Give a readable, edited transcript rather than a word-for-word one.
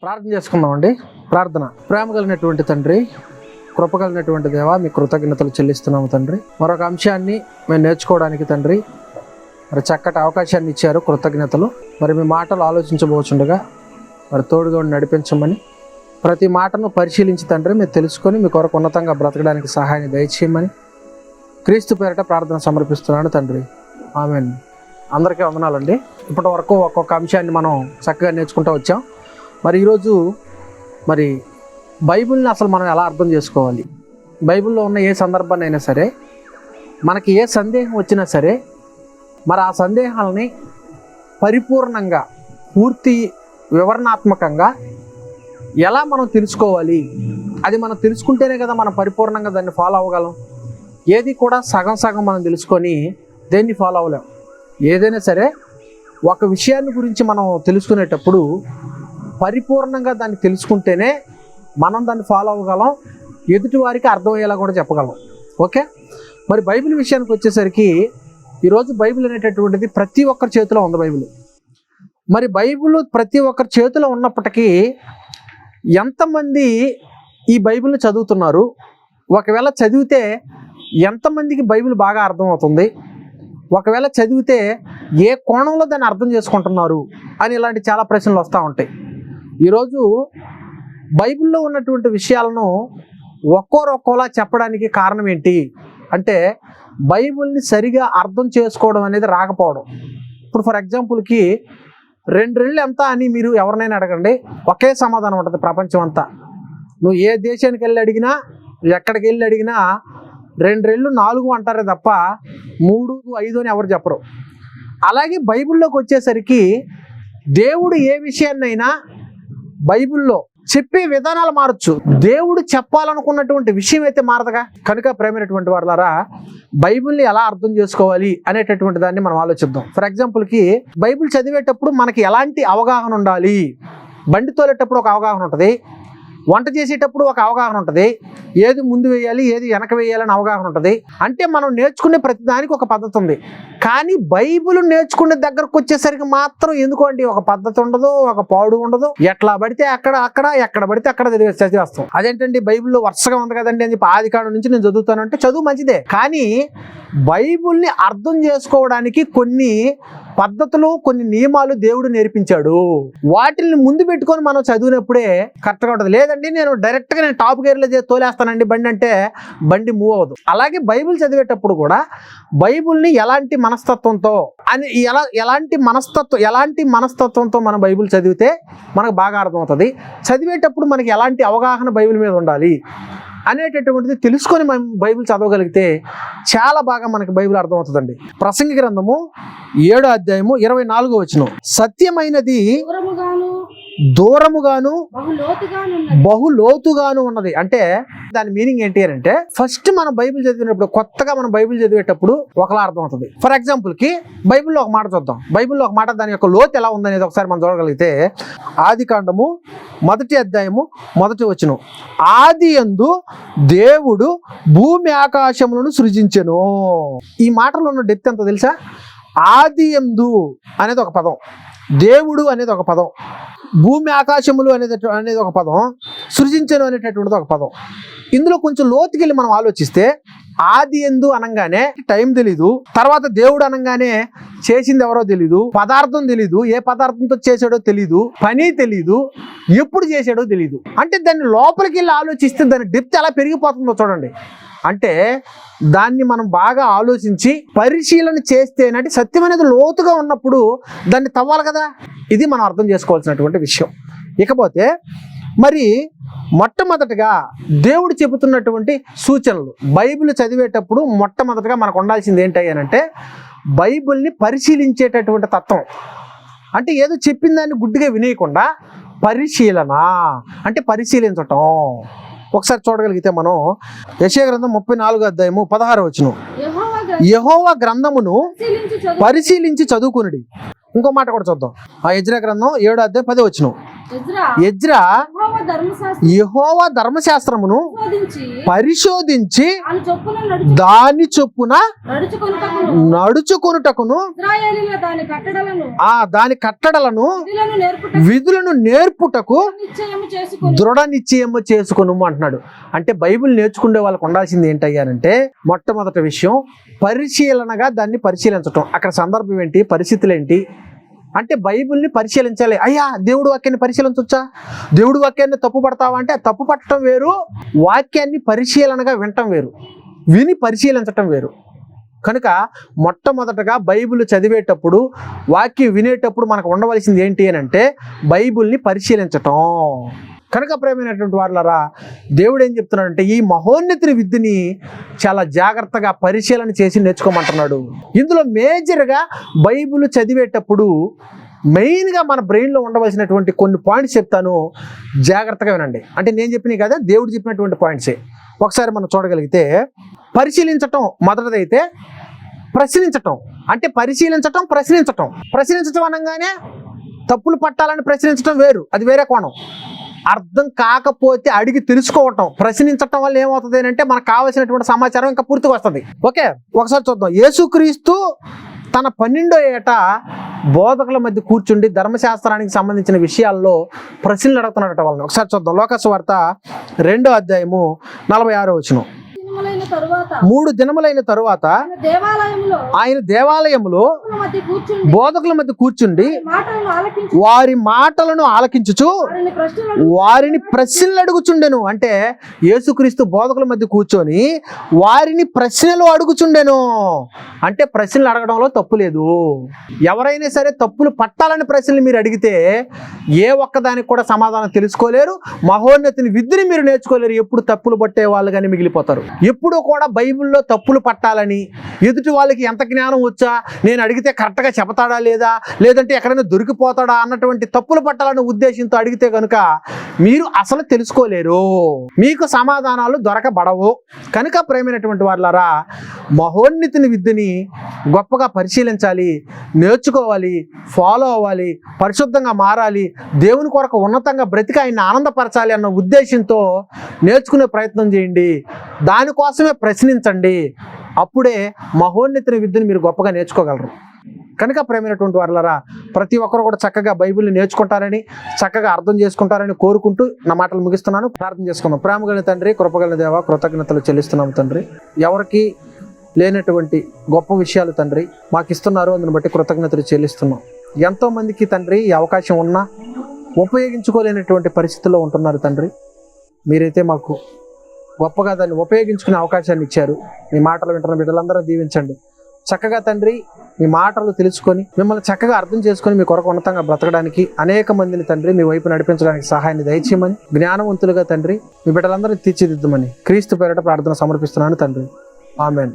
ప్రార్థన చేసుకుందామండి. ప్రార్థన. ప్రేమ కలిగినటువంటి తండ్రి, కృప కలిగినటువంటి దేవ, మీ కృతజ్ఞతలు చెల్లిస్తున్నాము తండ్రి. మరొక అంశాన్ని మేము నేర్చుకోవడానికి తండ్రి మరి చక్కటి అవకాశాన్ని ఇచ్చారు, కృతజ్ఞతలు. మరి మీ మాటలు ఆలోచించబోచుండగా మరి తోడుగా ఉండి నడిపించమని, ప్రతి మాటను పరిశీలించి తండ్రి మీరు తెలుసుకొని మీ కొరకు ఉన్నతంగా బ్రతకడానికి సహాయాన్ని దయచేయమని క్రీస్తు పేరిట ప్రార్థన సమర్పిస్తున్నాను తండ్రి. ఆమేన్. అందరికీ వందనాలండి. ఇప్పటి వరకు ఒక్కొక్క అంశాన్ని మనం చక్కగా నేర్చుకుంటూ వచ్చాం. మరి ఈరోజు మరి బైబిల్ని అసలు మనం ఎలా అర్థం చేసుకోవాలి, బైబిల్లో ఉన్న ఏ సందర్భాన్ని అయినా సరే, మనకి ఏ సందేహం వచ్చినా సరే, మరి ఆ సందేహాలని పరిపూర్ణంగా పూర్తి వివరణాత్మకంగా ఎలా మనం తెలుసుకోవాలి, అది మనం తెలుసుకుంటేనే కదా మనం పరిపూర్ణంగా దాన్ని ఫాలో అవ్వగలం. ఏది కూడా సగం సగం మనం తెలుసుకొని దేన్ని ఫాలో అవ్వలేం. ఏదైనా సరే ఒక విషయాన్ని గురించి మనం తెలుసుకునేటప్పుడు పరిపూర్ణంగా దాన్ని తెలుసుకుంటేనే మనం దాన్ని ఫాలో అవ్వగలం, ఎదుటి వారికి అర్థమయ్యేలా కూడా చెప్పగలం. ఓకే. మరి బైబిల్ విషయానికి వచ్చేసరికి ఈరోజు బైబిల్ అనేటటువంటిది ప్రతి ఒక్కరి చేతిలో ఉంది. బైబిల్ మరి బైబిల్ ప్రతి ఒక్కరి చేతిలో ఉన్నప్పటికీ ఎంతమంది ఈ బైబిల్ని చదువుతున్నారు, ఒకవేళ చదివితే ఎంతమందికి బైబిల్ బాగా అర్థమవుతుంది, ఒకవేళ చదివితే ఏ కోణంలో దాన్ని అర్థం చేసుకుంటున్నారు అని ఇలాంటి చాలా ప్రశ్నలు వస్తూ ఉంటాయి. ఈరోజు బైబిల్లో ఉన్నటువంటి విషయాలను ఒక్కోలా చెప్పడానికి కారణం ఏంటి అంటే బైబిల్ని సరిగా అర్థం చేసుకోవడం అనేది రాకపోవడం. ఇప్పుడు ఫర్ ఎగ్జాంపుల్కి 2 రెళ్ళు ఎంత అని మీరు ఎవరినైనా అడగండి, ఒకే సమాధానం ఉంటుంది ప్రపంచం అంతా. నువ్వు ఏ దేశానికి వెళ్ళి అడిగినా, ఎక్కడికి వెళ్ళి అడిగినా 2 రెళ్ళు 4 అంటారే తప్ప 3, 5 అని ఎవరు చెప్పరు. అలాగే బైబిల్లోకి వచ్చేసరికి దేవుడు ఏ విషయాన్నైనా బైబిల్లో చెప్పే విధానాలు మారచ్చు, దేవుడు చెప్పాలనుకున్నటువంటి విషయం అయితే మారదుగా. కనుక ప్రేమైనటువంటి వారులారా, బైబిల్ని ఎలా అర్థం చేసుకోవాలి అనేటటువంటి దాన్ని మనం ఆలోచిద్దాం. ఫర్ ఎగ్జాంపుల్కి బైబిల్ చదివేటప్పుడు మనకి ఎలాంటి అవగాహన ఉండాలి. బండి తోలేటప్పుడు ఒక అవగాహన ఉంటుంది, వంట చేసేటప్పుడు ఒక అవగాహన ఉంటుంది, ఏది ముందు వేయాలి ఏది వెనక వేయాలని అవగాహన ఉంటుంది. అంటే మనం నేర్చుకునే ప్రతి దానికి ఒక పద్ధతి ఉంది. కానీ బైబిల్ నేర్చుకునే దగ్గరకు వచ్చేసరికి మాత్రం ఎందుకోండి ఒక పద్ధతి ఉండదు, ఒక పాడు ఉండదు. ఎట్లా పడితే అక్కడ ఎక్కడ పడితే అక్కడ చదివేస్తాం. అదేంటండి బైబిల్లో వరుసగా ఉంది కదండి అని చెప్పి ఆదికాండం నుంచి నేను చదువుతానంటే చదువు మంచిదే, కానీ బైబిల్ని అర్థం చేసుకోవడానికి కొన్ని పద్ధతులు, కొన్ని నియమాలు దేవుడు నేర్పించాడు. వాటిని ముందు పెట్టుకొని మనం చదివినప్పుడే కరెక్ట్గా ఉంటుంది. లేదండి నేను డైరెక్ట్గా టాప్ గేర్లో తోలేస్తానండి బండి అంటే బండి మూవ్ అవ్వదు. అలాగే బైబిల్ చదివేటప్పుడు కూడా బైబిల్ని ఎలాంటి మనస్తత్వంతో ఎలాంటి మనస్తత్వంతో మనం బైబిల్ చదివితే మనకు బాగా అర్థమవుతుంది, చదివేటప్పుడు మనకి ఎలాంటి అవగాహన బైబిల్ మీద ఉండాలి అనేటటువంటిది తెలుసుకొని మనం బైబిల్ చదవగలిగితే చాలా బాగా మనకి బైబిల్ అర్థమవుతుందండి. ప్రసంగి గ్రంథము 7వ అధ్యాయము 24వ వచనం, సత్యమైనది దూరముగాను బహులోతుగాను ఉన్నది. అంటే దాని మీనింగ్ ఏంటి అని అంటే, ఫస్ట్ మనం బైబిల్ చదివినప్పుడు, కొత్తగా మనం బైబిల్ చదివేటప్పుడు ఒకలా అర్థం అవుతుంది. ఫర్ ఎగ్జాంపుల్ కి బైబిల్లో ఒక మాట చూద్దాం. బైబిల్లో ఒక మాట, దాని యొక్క లోతు ఎలా ఉందనేది ఒకసారి మనం చూడగలిగితే, ఆదికాండము 1వ అధ్యాయము 1వ వచనం, ఆదియందు దేవుడు భూమి ఆకాశములను సృజించెను. ఈ మాటలో ఉన్న డెప్త్ ఎంతో తెలుసా? ఆదియందు అనేది ఒక పదం, దేవుడు అనేది ఒక పదం, భూమి ఆకాశములు అనేది ఒక పదం, సృజించను అనేటటువంటిది ఒక పదం. ఇందులో కొంచెం లోతుకెళ్ళి మనం ఆలోచిస్తే, ఆది యందు అనగానే టైం తెలీదు, తర్వాత దేవుడు అనగానే చేసింది ఎవరో తెలీదు, పదార్థం తెలీదు, ఏ పదార్థంతో చేసాడో తెలీదు, పని తెలీదు, ఎప్పుడు చేసాడో తెలీదు. అంటే దాన్ని లోపలికి వెళ్ళి ఆలోచిస్తే దాని డెప్త్ ఎలా పెరిగిపోతుందో చూడండి. అంటే దాన్ని మనం బాగా ఆలోచించి పరిశీలన చేస్తేనంటే సత్యం అనేది లోతుగా ఉన్నప్పుడు దాన్ని తవ్వాలి కదా. ఇది మనం అర్థం చేసుకోవాల్సినటువంటి విషయం. ఇకపోతే మరి మొట్టమొదటిగా దేవుడు చెబుతున్నటువంటి సూచనలు, బైబిల్ చదివేటప్పుడు మొట్టమొదటిగా మనకు ఉండాల్సింది ఏంటి అని అంటే బైబిల్ని పరిశీలించేటటువంటి తత్వం. అంటే ఏదో చెప్పిన దాన్ని గుడ్డిగా వినేయకుండా పరిశీలన అంటే పరిశీలించటం. ఒకసారి చూడగలిగితే మనం యెషయా గ్రంథం 34వ అధ్యాయము 16వ వచనం, యెహోవా గ్రంథమును పరిశీలించి చదువుకునుడి. ఇంకో మాట కూడా చూద్దాం. ఆ యెజ్రా గ్రంథం 7వ అధ్యాయం 10వ వచనం, ఎజ్రా యెహోవా ధర్మశాస్త్రమును పరిశోధించి దాని చొప్పున నడుచుకొనుటకును దాని కట్టడలను విధులను నేర్పుటకు దృఢ నిశ్చయము చేసుకొను అంటున్నాడు. అంటే బైబిల్ నేర్చుకునే వాళ్ళకు ఉండాల్సింది ఏంటయ్యారంటే మొట్టమొదటి విషయం పరిశీలనగా దాన్ని పరిశీలించటం. అక్కడ సందర్భం ఏంటి, పరిస్థితులు ఏంటి అంటే బైబిల్ని పరిశీలించాలి. అయ్యా దేవుడు వాక్యాన్ని పరిశీలించవచ్చా, దేవుడు వాక్యాన్ని తప్పు పడతావా అంటే తప్పు పట్టడం వేరు, వాక్యాన్ని పరిశీలనగా వినటం వేరు, విని పరిశీలించటం వేరు. కనుక మొట్టమొదటగా బైబిల్ చదివేటప్పుడు వాక్యం వినేటప్పుడు మనకు ఉండవలసింది ఏంటి అని అంటే బైబిల్ని పరిశీలించటం. కనుక ప్రేమైనటువంటి వాళ్ళరా దేవుడు ఏం చెప్తున్నాడంటే ఈ మహోన్నతిని విద్యని చాలా జాగ్రత్తగా పరిశీలన చేసి నేర్చుకోమంటున్నాడు. ఇందులో మేజర్గా బైబిల్ చదివేటప్పుడు మెయిన్గా మన బ్రెయిన్లో ఉండవలసినటువంటి కొన్ని పాయింట్స్ చెప్తాను, జాగ్రత్తగా వినండి. అంటే నేను చెప్పినవి కదా, దేవుడు చెప్పినటువంటి పాయింట్సే. ఒకసారి మనం చూడగలిగితే పరిశీలించటం మొదటిదైతే ప్రశ్నించటం. అంటే పరిశీలించటం, ప్రశ్నించటం అనగానే తప్పులు పట్టాలని ప్రశ్నించటం వేరు, అది వేరే కోణం. అర్థం కాకపోతే అడిగి తెలుసుకోవటం. ప్రశ్నించటం వల్ల ఏమవుతుంది అంటే మనకు కావాల్సినటువంటి సమాచారం ఇంకా పూర్తిగా వస్తుంది. ఓకే, ఒకసారి చూద్దాం. యేసుక్రీస్తు తన 12వ ఏట బోధకుల మధ్య కూర్చుండి ధర్మశాస్త్రానికి సంబంధించిన విషయాల్లో ప్రశ్నలు అడుగుతున్నట్టు వాళ్ళని ఒకసారి చూద్దాం. లోకాసు వార్త 2వ అధ్యాయము 46వ వచనం. 3 దినములైన తరువాత ఆయన దేవాలయములో బోధకుల మధ్య కూర్చుండి వారి మాటలను ఆలకించుచు వారిని ప్రశ్నలు అడుగుచుండెను. అంటే యేసుక్రీస్తు బోధకుల మధ్య కూర్చొని వారిని ప్రశ్నలు అడుగుచుండెను. అంటే ప్రశ్నలు అడగడంలో తప్పు లేదు. ఎవరైనా సరే తప్పులు పట్టాలని ప్రశ్నలు మీరు అడిగితే ఏ ఒక్కదానికి కూడా సమాధానం తెలుసుకోలేరు, మహోన్నతిని విద్యని మీరు నేర్చుకోలేరు. ఎప్పుడు తప్పులు పట్టే వాళ్ళు కానీ మిగిలిపోతారు. ఎప్పుడు కూడా బైబిల్లో తప్పులు పట్టాలని, ఎదుటి వాళ్ళకి ఎంత జ్ఞానం వచ్చా, నేను అడిగితే కరెక్ట్గా చెబుతాడా లేదా, లేదంటే ఎక్కడైనా దొరికిపోతాడా అన్నటువంటి తప్పులు పట్టాలనే ఉద్దేశంతో అడిగితే కనుక మీరు అసలు తెలుసుకోలేరు, మీకు సమాధానాలు దొరకబడవు. కనుక ప్రేమైనటువంటి వాళ్ళారా మహోన్నతిని విద్యని గొప్పగా పరిశీలించాలి, నేర్చుకోవాలి, ఫాలో అవ్వాలి, పరిశుద్ధంగా మారాలి, దేవుని కొరకు ఉన్నతంగా బ్రతికి ఆయన్ని ఆనందపరచాలి అన్న ఉద్దేశంతో నేర్చుకునే ప్రయత్నం చేయండి. దానికోసమే ప్రశ్నించండి. అప్పుడే మహోన్నతిని విద్యను మీరు గొప్పగా నేర్చుకోగలరు. కనుక ప్రేమైనటువంటి వాళ్ళరా ప్రతి ఒక్కరు కూడా చక్కగా బైబిల్ని నేర్చుకుంటారని, చక్కగా అర్థం చేసుకుంటారని కోరుకుంటూ నా మాటలు ముగిస్తున్నాను. ప్రార్థన చేసుకుందాం. ప్రేమగల తండ్రి, కృపగల దేవ, కృతజ్ఞతలు చెల్లిస్తున్నాము తండ్రి. ఎవరికి లేనటువంటి గొప్ప విషయాలు తండ్రి మాకు ఇస్తున్నారు, అందుని బట్టి కృతజ్ఞతలు చెల్లిస్తున్నాం. ఎంతోమందికి తండ్రి ఈ అవకాశం ఉన్నా ఉపయోగించుకోలేనటువంటి పరిస్థితుల్లో ఉంటున్నారు తండ్రి. మీరైతే మాకు గొప్పగా దాన్ని ఉపయోగించుకునే అవకాశాన్ని ఇచ్చారు. మీ మాటలు వింటున్న బిడ్డలందరూ దీవించండి. చక్కగా తండ్రి మీ మాటలు తెలుసుకొని మిమ్మల్ని చక్కగా అర్థం చేసుకొని మీ కొరకు ఉన్నతంగా బ్రతకడానికి అనేక మందిని తండ్రి మీ వైపు నడిపించడానికి సహాయాన్ని దయచేయమని, జ్ఞానవంతులుగా తండ్రి మీ బిడ్డలందరినీ తీర్చిదిద్దమని క్రీస్తు పేరిట ప్రార్థన సమర్పిస్తున్నాను తండ్రి. ఆమేన్.